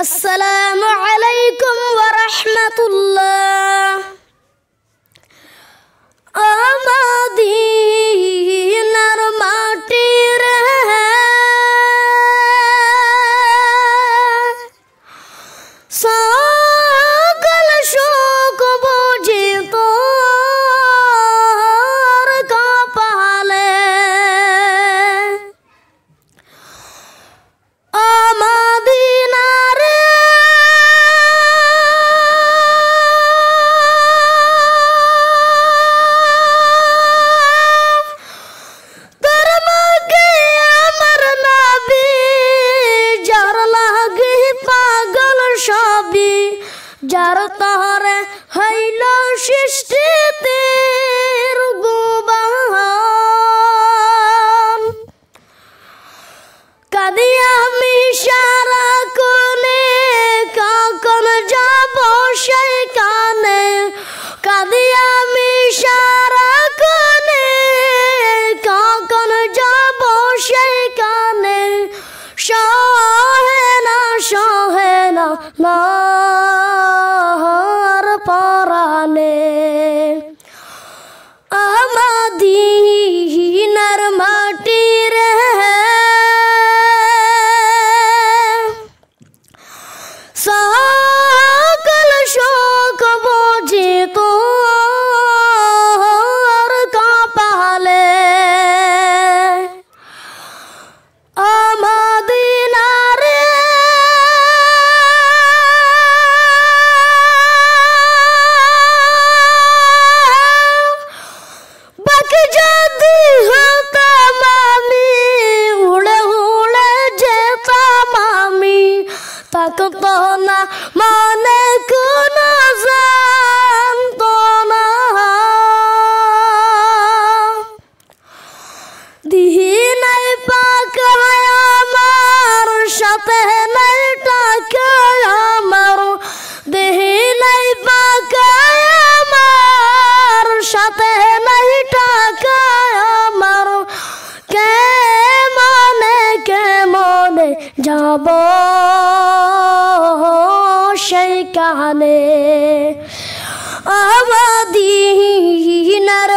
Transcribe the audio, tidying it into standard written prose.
আসসালামু আলাইকুম ওয়া রাহমাতুল্লাহ। আমাদিনার মাটি রে সকল সুখ বুঝি তোর কপালে। যার তহরে হইল সৃষ্টিতে গুবান, কাঁদি আমি সারা কোনে কখন যাব সেই কানে। কাঁদি আমি সারা কোনে কখন যাব সেই কানে। সহে না সহে না নার পরানে। আমাদিনার মাটি রে সকল শোক বুঝি তোর কপালে। যদি হতাম আমি উড়ে উড়ে যেতাম আমি, থাকতো না মনে কোনো যন্ত্রণা। দিহি নাই পাকা আমার সাথে নাই টাকা আমার। দিহি নাই পাকা আমার সাথে নাই টাকা আমার। কেমনে যাব সেই কানে। আমাদিনার